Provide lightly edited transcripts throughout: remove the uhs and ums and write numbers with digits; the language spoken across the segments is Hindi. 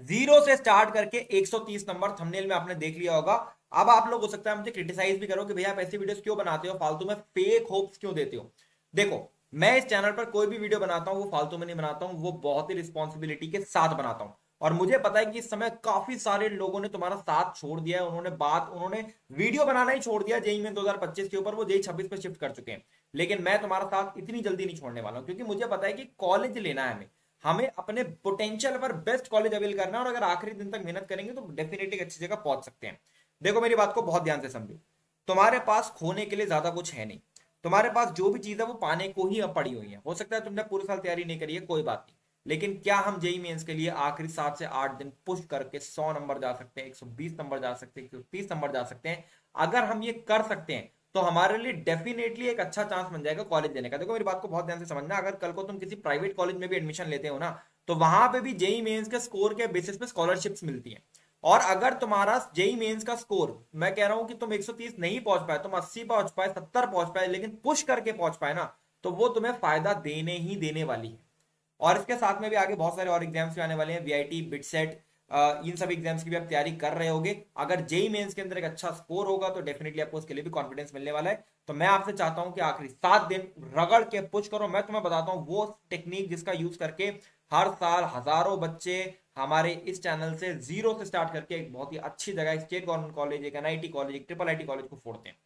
जीरो से स्टार्ट करके 130 नंबर थंबनेल में आपने देख लिया होगा। अब आप लोग हो सकता है मुझे क्रिटिसाइज भी करो कि भैया आप ऐसी वीडियोस क्यों बनाते हो, फालतू में फेक होप्स क्यों देते हो। देखो, मैं इस चैनल पर कोई भी वीडियो बनाता हूं वो फालतू में नहीं बनाता हूं, वो बहुत ही रिस्पॉन्सिबिलिटी के साथ बनाता हूं। और मुझे पता है कि इस समय काफी सारे लोगों ने तुम्हारा साथ छोड़ दिया है, उन्होंने वीडियो बनाना ही छोड़ दिया जेई में 2025 के ऊपर, वो जेई 26 पे शिफ्ट कर चुके हैं। लेकिन मैं तुम्हारा साथ इतनी जल्दी नहीं छोड़ने वाला हूं, क्योंकि मुझे पता है कि कॉलेज लेना है हमें, हमें अपने पोटेंशियल पर बेस्ट कॉलेज अवेल करना है, और अगर आखिरी दिन तक मेहनत करेंगे तो डेफिनेटली अच्छी जगह पहुंच सकते हैं। देखो, मेरी बात को बहुत ध्यान से समझो। तुम्हारे पास खोने के लिए ज्यादा कुछ है नहीं। तुम्हारे पास जो भी चीज है वो पाने को ही अब पड़ी हुई है। हो सकता है तुमने पूरे साल तैयारी नहीं करी है, कोई बात नहीं, लेकिन क्या हम जेई मेंस के लिए आखिरी 7 से 8 दिन पुश करके 100 नंबर जा सकते हैं, 120 नंबर जा सकते हैं, 130 नंबर जा सकते हैं? अगर हम ये कर सकते हैं तो हमारे लिए डेफिनेटली एक अच्छा चांस बन जाएगा कॉलेज लेने का। देखो, मेरी बात को बहुत ध्यान से समझना। अगर कल को तुम किसी प्राइवेट कॉलेज में भी एडमिशन लेते हो ना, तो वहां पे भी जेई मेंस के स्कोर के बेसिस पे स्कॉलरशिप्स मिलती हैं। और अगर तुम्हारा जेई मेंस का स्कोर, मैं कह रहा हूं कि तुम 130 नहीं पहुंच पाए, तुम 80 पहुंच पाए, 70 पहुंच पाए, लेकिन पुश करके पहुंच पाए ना, तो वो तुम्हें फायदा देने ही देने वाली है। और इसके साथ में भी आगे बहुत सारे और एग्जाम्स भी आने वाले हैं, वीआईटी, बिटसेट, इन सब एग्जाम्स की भी आप तैयारी कर रहे होगे। अगर जेई मेंस के अंदर एक अच्छा स्कोर होगा तो डेफिनेटली आपको उसके लिए भी कॉन्फिडेंस मिलने वाला है। तो मैं आपसे चाहता हूं कि आखिरी 7 दिन रगड़ के पुश करो। मैं तुम्हें बताता हूं वो टेक्निक जिसका यूज करके हर साल हजारों बच्चे हमारे इस चैनल से जीरो से स्टार्ट करके एक बहुत ही अच्छी जगह, स्टेट गवर्नमेंट कॉलेज, एक एनआईटी कॉलेज, एक ट्रिपल आईटी कॉलेज को फोड़ते हैं।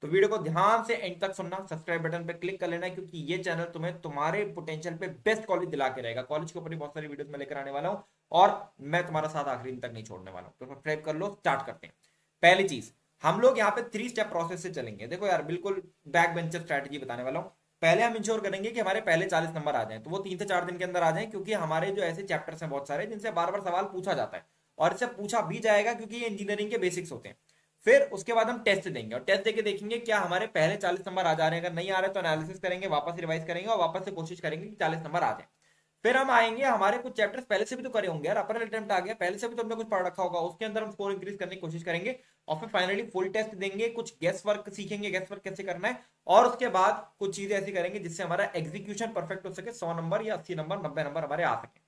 तो वीडियो को ध्यान से एंड तक सुनना, सब्सक्राइब बटन पे क्लिक कर लेना, क्योंकि ये चैनल तुम्हें तुम्हारे पोटेंशियल पे बेस्ट कॉलेज दिला के रहेगा। कॉलेज के ऊपर भी बहुत सारी वीडियोस मैं लेकर आने वाला हूँ, और मैं तुम्हारा साथ आखिरी दिन तक नहीं छोड़ने वाला हूँ। तो सब्सक्राइब कर लो, स्टार्ट करते हैं। पहली चीज, हम लोग यहाँ पे 3 स्टेप प्रोसेस से चलेंगे। देखो यार, बिल्कुल बैक बेंचर स्ट्रैटेजी बताने वाला हूँ। पहले हम इंश्योर करेंगे कि हमारे पहले 40 नंबर आ जाएं, तो वो 3 से 4 दिन के अंदर आ जाएं, क्योंकि हमारे जो ऐसे चैप्टर्स हैं बहुत सारे जिनसे बार बार सवाल पूछा जाता है, और इससे पूछा भी जाएगा क्योंकि ये इंजीनियरिंग के बेसिक्स होते हैं। फिर उसके बाद हम टेस्ट देंगे, और टेस्ट देके देखेंगे क्या हमारे पहले 40 नंबर आ जा रहे हैं। अगर नहीं आ रहे तो एनालिसिस करेंगे, वापस रिवाइज करेंगे, और वापस से कोशिश करेंगे कि 40 नंबर आ जाए। फिर हम आएंगे, हमारे कुछ चैप्टर्स पहले से भी तो करे होंगे यार, अपर अटेम्प्ट आ गया, पहले से भी तो हमने कुछ पढ़ रखा होगा, उसके अंदर हम स्कोर इंक्रीज करने की कोशिश करेंगे। और फिर फाइनली फुल टेस्ट देंगे, कुछ गेस वर्क सीखेंगे, गेस वर्क कैसे करना है, और उसके बाद कुछ चीजें ऐसी करेंगे जिससे हमारा एग्जीक्यूशन परफेक्ट हो सके, 100 नंबर या 80 नंबर, 90 नंबर हमारे आ सके।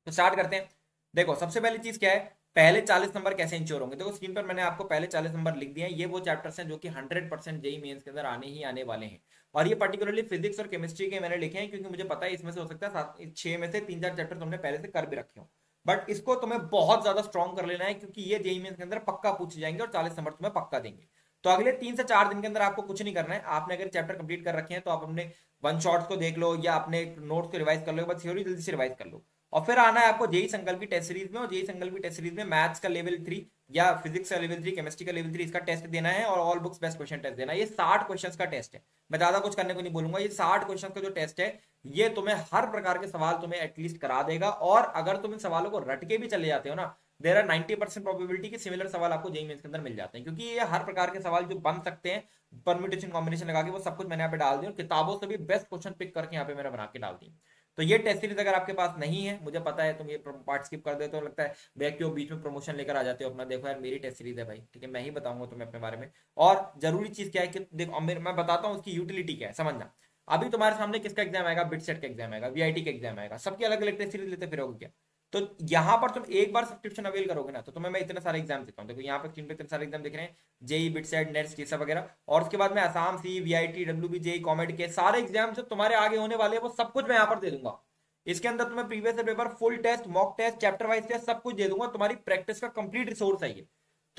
तो स्टार्ट करते हैं। देखो, सबसे पहली चीज क्या है, पहले 40 नंबर कैसे इंश्योर होंगे। देखो, स्क्रीन पर मैंने आपको पहले 40 नंबर लिख दिए हैं। ये वो चैप्टर्स हैं जो कि 100% जेई मेंस के अंदर आने ही आने वाले हैं। और ये पर्टिकुलरली फिजिक्स और केमिस्ट्री के मैंने लिखे हैं, क्योंकि मुझे पता है इसमें से हो सकता है 6 में से 3-4 चैप्टर तुमने पहले से कर भी रखे हो। बट इसको तुम्हें बहुत ज्यादा स्ट्रॉन्ग कर लेना है, क्योंकि ये जेई मेंस के अंदर पक्का पूछे जाएंगे, और 40 नंबर तुम्हें पक्का देंगे। तो अगले 3 से 4 दिन के अंदर आपको कुछ नहीं करना है। आपने अगर चैप्टर कंप्लीट कर रखे हैं तो आप अपने वन शॉट्स को देख लो, या अपने नोट्स को रिवाइज कर लो, बस थ्योरी जल्दी से रिवाइज कर लो। और फिर आना है आपको जेई संकल्प की टेस्ट सीरीज में, और जेई संकल्प की टेस्ट सीरीज में मैथ्स का लेवल 3 या फिजिक्स का लेवल 3, केमिस्ट्री का लेवल 3, इसका टेस्ट देना है, और all books best question test देना है। ये 60 क्वेश्चन का टेस्ट है, मैं ज्यादा कुछ करने को नहीं बोलूंगा। ये 60 क्वेश्चन का जो टेस्ट है, ये तुम्हें हर प्रकार के सवाल तुम्हें एटलीस्ट करा देगा। और अगर तुम इन सवालों को रट के भी चले जाते हो ना, देर आर 90% प्रोबेबिलिटी कि सिमिलर सवाल आपको जेई मेंस के अंदर मिल जाते हैं, क्योंकि ये हर प्रकार के सवाल जो बन सकते हैं परम्यूटेशन कॉम्बिनेशन लगा के, वो सब कुछ मैंने यहाँ पे डाल दिया, और किताबों से भी बेस्ट क्वेश्चन पिक करके यहाँ पे मैंने बना के डाल दी। तो ये टेस्ट सीरीज अगर आपके पास नहीं है, मुझे पता है तुम ये पार्ट स्किप कर देते हो, लगता है भैया क्यों बीच में प्रमोशन लेकर आ जाते हो अपना। देखो यार, मेरी टेस्ट सीरीज है भाई, ठीक है, मैं ही बताऊंगा तुम्हें अपने बारे में। और जरूरी चीज क्या है कि देखो, मैं बताता हूँ उसकी यूटिलिटी क्या है, समझना। अभी तुम्हारे सामने किसका एग्जाम आएगा, बिटसेट का एग्जाम आएगा, वीआईटी का एग्जाम आएगा, सबकी अलग अलग टेस्ट सीरीज लेते फिरोगे क्या? तो यहाँ पर तुम एक बार सब्सक्रिप्शन अवेल करोगे ना, तो तुम्हें मैं इतने सारे एग्जाम देता हूँ। देखो यहाँ पे स्क्रीन पे इतने सारे एग्जाम दिख रहे हैं, जेई, बिटसेट, नेट्स, टीसा वगैरह। और उसके बाद में आसाम सी, वीआईटी, डब्ल्यूबी, जेई, कॉमेड के सारे एग्जाम जो तुम्हारे आगे होने वाले हैं, वो सब कुछ मैं यहाँ पर दे दूंगा। इसके अंदर तुम्हें previous paper, full test, mock test, chapter wise test, सब कुछ दे दूंगा। तुम्हारी प्रैक्टिस का कंप्लीट रिसोर्स है ये।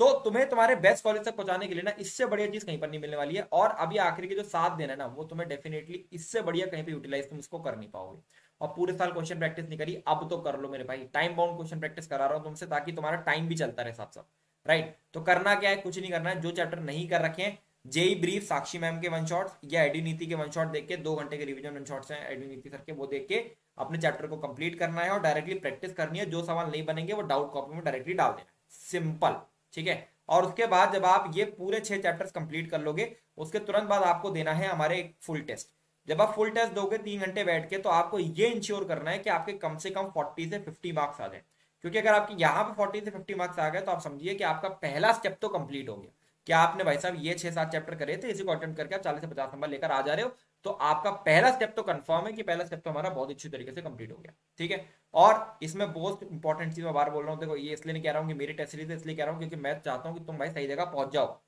तो तुम्हें तुम्हारे बेस्ट कॉलेज तक पहुंचाने के लिए ना, इससे बढ़िया चीज कहीं पर नहीं मिलने वाली है। और अभी आखिरी के जो 7 दिन है ना, वो तुम्हें डेफिनेटली इससे बढ़िया कहीं पे यूटिलाइज तुम इसको कर नहीं पाओगे। और पूरे साल क्वेश्चन प्रैक्टिस नहीं करी, अब तो कर लो मेरे भाई। टाइम बाउंड क्वेश्चन प्रैक्टिस करा रहा हूं तुमसे, ताकि तुम्हारा टाइम भी चलता रहे साथ साथ। राइट, तो करना क्या है, कुछ नहीं करना है। जो चैप्टर नहीं कर रखे हैं, जेई ब्रीफ साक्षी मैम के वन शॉट्स या एडी नीति के वन शॉट देख के, 2 घंटे के रिवीजन वन शॉट्स हैं एडी नीति सर के, वो देख के अपने चैप्टर को कंप्लीट करना है, और डायरेक्टली प्रैक्टिस करनी है। जो सवाल नहीं बनेंगे वो डाउट कॉपी में डायरेक्टली डाल देना, सिंपल, ठीक है। और उसके बाद जब आप ये पूरे 6 चैप्टर्स कंप्लीट कर लोगे, उसके तुरंत बाद आपको देना है हमारे एक फुल टेस्ट। जब आप फुल टेस्ट दोगे 3 घंटे बैठ के, तो आपको ये इंश्योर करना है कि आपके कम से कम 40 से 50 मार्क्स आ जाए। क्योंकि अगर आपके यहाँ पे 40 से 50 मार्क्स आ गए, तो आप समझिए कि आपका पहला स्टेप तो कंप्लीट हो गया। क्या आपने भाई साहब ये 6-7 चैप्टर करे थे, इसी को अटेम्प्ट करके आप 40 से 50 नंबर लेकर आ जा रहे हो। तो आपका पहला स्टेप तो कंफर्म है कि पहला स्टेप तो हमारा बहुत अच्छी तरीके से कंप्लीट हो गया। ठीक है, और इसमें बहुत इंपॉर्टेंट चीज मैं बार बोल रहा हूँ, देखो ये इसलिए नहीं कह रहा हूँ कि मेरी टेस्ट सीरीज है, इसलिए कह रहा हूँ क्योंकि मैं चाहता हूँ कि तुम भाई सही जगह पहुंच जाओ।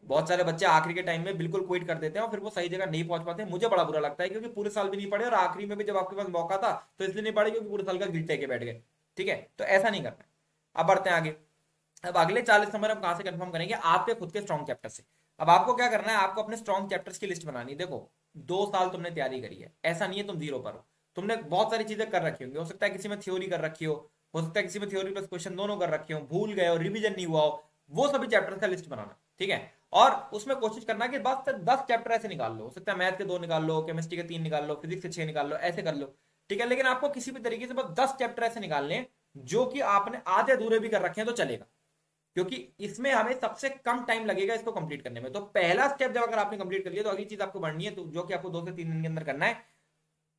बहुत सारे बच्चे आखिरी के टाइम में बिल्कुल क्विट कर देते हैं और फिर वो सही जगह नहीं पहुंच पाते, मुझे बड़ा बुरा लगता है, क्योंकि पूरे साल भी नहीं पढ़े और आखिरी में भी जब आपके पास मौका था तो इसलिए नहीं पढ़े क्योंकि पूरे साल का गिल्टे के बैठ गए। ठीक है, तो ऐसा नहीं करना। अब बढ़ते हैं आगे। अब अगले 40 नंबर हम कहां से कंफर्म करेंगे? आपके खुद के स्ट्रॉन्ग चैप्टर से। अब आपको क्या करना है, आपको अपने स्ट्रॉन्ग चैप्टर्स की लिस्ट बनानी है। देखो 2 साल तुमने तैयारी करी है, ऐसा नहीं है तुम जीरो पर हो, तुमने बहुत सारी चीजें कर रखी होंगी। हो सकता है किसी में थ्योरी कर रखी हो सकता है किसी में थ्योरी प्लस क्वेश्चन दोनों कर रखे हो, भूल गए हो, रिवीजन नहीं हुआ हो, वो सभी चैप्टर का लिस्ट बनाना। ठीक है, और उसमें कोशिश करना कि बस 10 चैप्टर ऐसे निकाल लो। हो सकता है मैथ के 2 निकाल लो, केमिस्ट्री के 3 निकाल लो, फिजिक्स के 6 निकाल लो, ऐसे कर लो। ठीक है, लेकिन आपको किसी भी तरीके से बस 10 चैप्टर ऐसे निकालने जो कि आपने आधे अधूरे भी कर रखे हैं तो चलेगा, क्योंकि इसमें हमें सबसे कम टाइम लगेगा इसको कंप्लीट करने में। तो पहला स्टेप जब अगर आपने कंप्लीट कर लिया तो अगली चीज आपको बढ़नी है, तो जो कि आपको 2 से 3 दिन के अंदर करना है,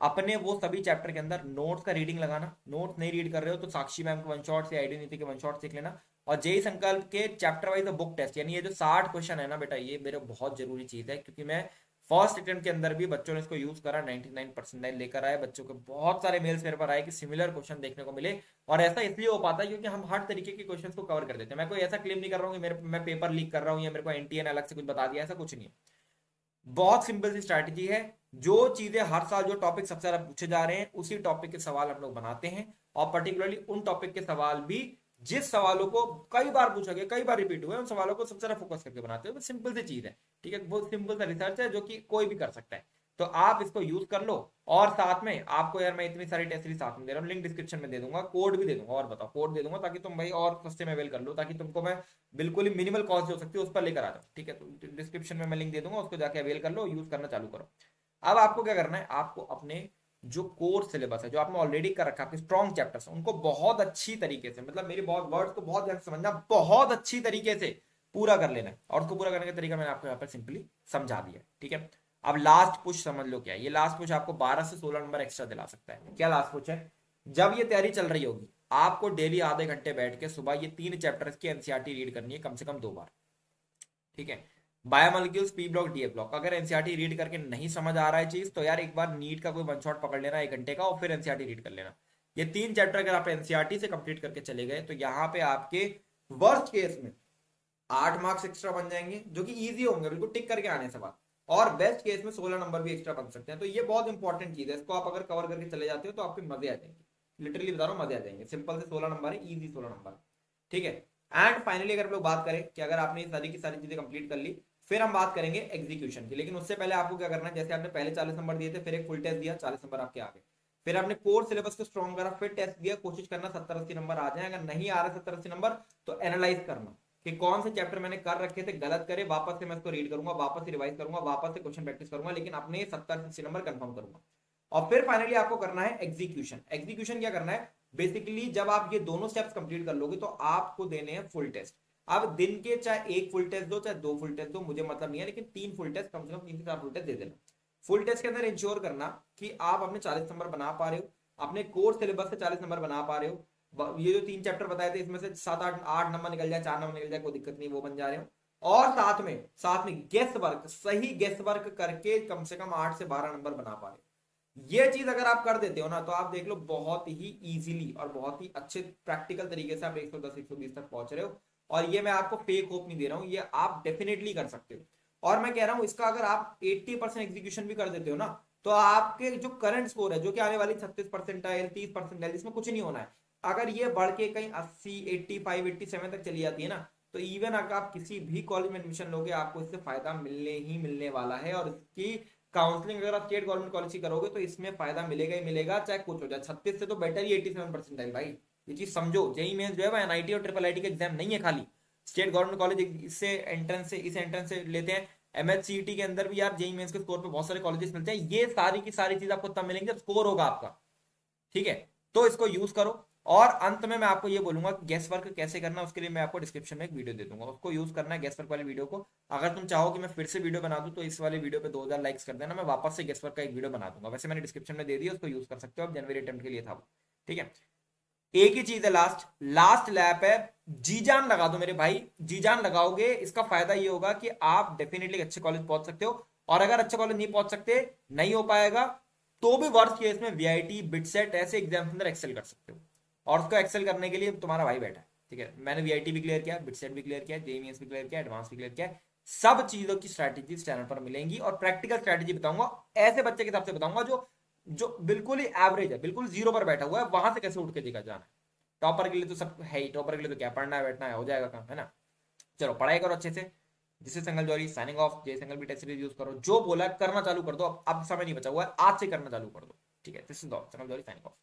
अपने वो सभी चैप्टर के अंदर नोट्स का रीडिंग लगाना। नोट्स नहीं रीड कर रहे हो तो साक्षी मैम के वन शॉट या आईडी नीति के वन शॉट सीख लेना। और जेई संकल्प के चैप्टर वाइज बुक टेस्ट, यानी ये जो 60 क्वेश्चन है ना बेटा, ये मेरे बहुत जरूरी चीज है, क्योंकि मैं फर्स्ट अटेम्प्ट के अंदर भी बच्चों ने इसको यूज करा, 99% लेकर आए। बच्चों के बहुत सारे मेल्स मेरे पर आए कि सिमिलर क्वेश्चन देखने को मिले, और ऐसा इसलिए हो पाता है क्योंकि हम हर तरीके के क्वेश्चन को कवर कर देते हैं। मैं कोई ऐसा क्लेम नहीं कर रहा हूँ कि मैं पेपर लीक कर रहा हूँ या मेरे को एनटीए ने अलग से कुछ बता दिया, ऐसा कुछ नहीं है। बहुत सिंपल सी स्ट्रैटेजी है, जो चीजें हर साल जो टॉपिक सबसे ज्यादा पूछे जा रहे हैं उसी टॉपिक के सवाल हम लोग बनाते हैं, और पर्टिकुलरली उन टॉपिक के सवाल भी जिस सवालों को कई बार पूछा गया, कई बार रिपीट हुए, उन सवालों को सबसे ज्यादा फोकस करके बनाते हैं। सिंपल सी चीज है। ठीक है, बहुत सिंपल सा रिसर्च है जो कि कोई भी कर सकता है, तो आप इसको यूज कर लो। और साथ में आपको यार मैं इतनी सारी टेस्ट सीरीज साथ में दे रहा हूँ, लिंक डिस्क्रिप्शन में दे दूंगा, कोड भी दे दूंगा, और बताओ कोड दे दूंगा ताकि तुम भाई और सस्ते में अवेल कर लो, ताकि तुमको मैं बिल्कुल ही मिनिमल कॉस्ट जो हो सकती है उस पर लेकर आ जाओ। ठीक है, तो डिस्क्रिप्शन में मैं लिंक दे दूंगा, उसको जाके अवेल कर लो, यूज करना चालू करो। अब आपको क्या करना है, आपको अपने जो कोर सिलेबस है, जो आपने ऑलरेडी कर रखा है, आपके स्ट्रॉन्ग चैप्टर्स, उनको बहुत अच्छी तरीके से, मतलब मेरी बहुत वर्ड्स को बहुत ध्यान से समझना, बहुत अच्छी तरीके से पूरा कर लेना है। और उसको पूरा करने का तरीका मैंने आपको यहाँ पर सिंपली समझा दिया है। ठीक है, अब लास्ट पुश समझ लो क्या है। ये लास्ट पुश आपको 12 से 16 नंबर एक्स्ट्रा दिला सकता है। क्या लास्ट पुश है? जब ये तैयारी चल रही होगी, आपको डेली आधे घंटे बैठ के सुबह ये 3 चैप्टर्स की एनसीईआरटी रीड करनी है कम से कम 2 बार। ठीक है, biomolecules, P block, D block. अगर एनसीईआरटी रीड करके नहीं समझ आ रहा है चीज, तो यार एक बार नीट का कोई वन शॉट पकड़ लेना 1 घंटे का, और फिर एनसीईआरटी रीड कर लेना। ये 3 चैप्टर अगर आप एनसीईआरटी से कंप्लीट करके चले गए तो यहाँ पे आपके वर्स्ट केस में 8 मार्क्स एक्स्ट्रा बन जाएंगे, जो कि इजी होंगे, बिल्कुल टिक करके आने से बाद। और बेस्ट केस में 16 नंबर भी एक्स्ट्रा बन सकते हैं। तो ये बहुत इंपॉर्टेंट चीज है, इसको आप अगर कवर करके चले जाते हो तो आपके मजे आ जाएंगे। लिटरली बता रहा हूँ, मजे आ जाएंगे। सिंपल से 16 नंबर है, इजी 16 नंबर। ठीक है, एंड फाइनली अगर हम लोग बात करें कि अगर आपने सारी की सारी चीजें कंप्लीट कर ली, फिर हम बात करेंगे एग्जीक्यूशन की। लेकिन उससे पहले आपको क्या करना है, जैसे आपने पहले 40 नंबर दिए थे, फिर एक फुल टेस्ट दिया, 40 नंबर आपके आ गए। फिर आपने कोर सिलेबस को स्ट्रॉन्ग करा, फिर टेस्ट दिया, कोशिश करना 70-80 नंबर आ जाए। अगर नहीं आ रहा 70-80 नंबर तो एनालाइज करना कि कौन से चैप्टर मैंने कर रखे थे, गलत करे, वापस से मैं इसको रीड करूंगा, वापस से रिवाइज करूंगा, वापस से क्वेश्चन प्रैक्टिस करूंगा, लेकिन अपने 70-80 नंबर कंफर्म करूंगा। और फिर फाइनली आपको करना है एग्जीक्यूशन। एग्जीक्यूशन क्या करना है? बेसिकली जब आप ये दोनों स्टेप्स कंप्लीट कर लोगे तो आपको देने हैं फुल टेस्ट। अब दिन के चाहे 1 फुल टेस्ट दो, चाहे 2 फुल टेस्ट दो, मुझे मतलब नहीं है, लेकिन 3 फुल टेस्ट कम से कम 3 से 4 फुल टेस्ट दे देना। फुल टेस्ट के अंदर इंश्योर करना कि आप अपने 40 नंबर बना पा रहे हो, अपने कोर सिलेबस से 40 नंबर बना पा रहे हो। ये जो 3 चैप्टर बताए थे इसमें से 7-8 नंबर निकल जाए, 4 नंबर निकल जाए, कोई दिक्कत नहीं, वो बन जा रहे हो। और साथ में गेस वर्क, सही गेस वर्क करके कम से कम 8 से 12 नंबर बना पा रहे हो। ये चीज अगर आप कर देते हो ना, तो आप देख लो बहुत ही इजीली और बहुत ही अच्छे प्रैक्टिकल तरीके से आप 110-120 तक पहुंच रहे हो। और ये मैं आपको फेक होप नहीं दे रहा हूं, ये आप डेफिनेटली कर सकते हो। और मैं कह रहा हूं इसका अगर आप 80% एग्जीक्यूशन भी कर देते हो ना, तो आपके जो करंट स्कोर है, जो कि आने वाली 36%, 30%, इसमें कुछ नहीं होना है। अगर ये बढ़ के कहीं 80, 85, 87 तक चली जाती है ना, तो इवन अगर आप किसी भी कॉलेज में एडमिशन लोगे, आपको इससे फायदा मिलने ही मिलने वाला है। और इसकी काउंसलिंग अगर आप स्टेट गवर्नमेंट कॉलेज की करोगे तो इसमें फायदा मिलेगा ही मिलेगा, चाहे कुछ हो जाए। 36 से तो बेटर ही 87% है भाई, ये चीज समझो। जेई मेंस जो है एनआईटी और ट्रिपल आईटी का एग्जाम नहीं है खाली, स्टेट गवर्नमेंट कॉलेज इससे एंट्रेंस से इस एंट्रेंस से लेते हैं। एमएचसीईटी के अंदर भी यार जेई मेंस के स्कोर पे बहुत सारे कॉलेजेस मिलते हैं। ये सारी की सारी चीज आपको तब मिलेंगे जब स्कोर होगा आपका। ठीक है, तो इसको यूज करो। और अंत में मैं आपको ये बोलूंगा कि गैस वर्क कैसे करना, उसके लिए मैं आपको डिस्क्रिप्शन में एक वीडियो दे दूंगा, उसको यूज करना है गैस वर्क वाली वीडियो को। अगर तुम चाहो कि मैं फिर से वीडियो बना दूं तो इस वाले वीडियो पे 2000 लाइक्स कर देना, मैं वापस से गैस वर्क का एक वीडियो बना दूंगा। वैसे मैंने डिस्क्रिप्शन में दे दिया, उसको यूज कर सकते हो, अब जनवरी अटेम्प्ट के लिए था वो। ठीक है, एक ही चीज है, लास्ट लैप है, जी जान लगा दो मेरे भाई। जी जान लगाओगे, इसका फायदा ये होगा कि आप डेफिनेटली अच्छे कॉलेज पहुंच सकते हो। और अगर अच्छे कॉलेज नहीं पहुंच सकते, नहीं हो पाएगा, तो भी वर्स्ट केस में वीआईटी, बिटसेट ऐसे एग्जाम के अंदर एक्सेल कर सकते हो। और उसको एक्सेल करने के लिए तुम्हारा भाई बैठा है, ठीक है। मैंने वीआईटी भी क्लियर किया, बिटसेट भी क्लियर किया, जेईएस भी क्लियर किया, एडवांस भी क्लियर किया। सब चीजों की स्ट्रैटेजी इस चैनल पर मिलेंगी और प्रैक्टिकल स्ट्रैटेजी बताऊंगा, ऐसे बच्चे के हिसाब से बताऊंगा जो जो बिल्कुल ही एवरेज है, बिल्कुल जीरो पर बैठा हुआ है, वहां से कैसे उठ के दिखा जाना है। टॉपर के लिए तो सब है ही, टॉपर के लिए तो क्या पढ़ना है बैठना है, हो जाएगा काम, है ना। चलो पढ़ाई करो अच्छे से। This is Sangal Jauhari signing off. जय संगल भी टेस्ट सीरीज यूज करो, जो बोला करना चालू कर दो, अब समय नहीं बचा हुआ है, आज से करना चालू कर दो, ठीक है। This is Sangal Jauhari signing of.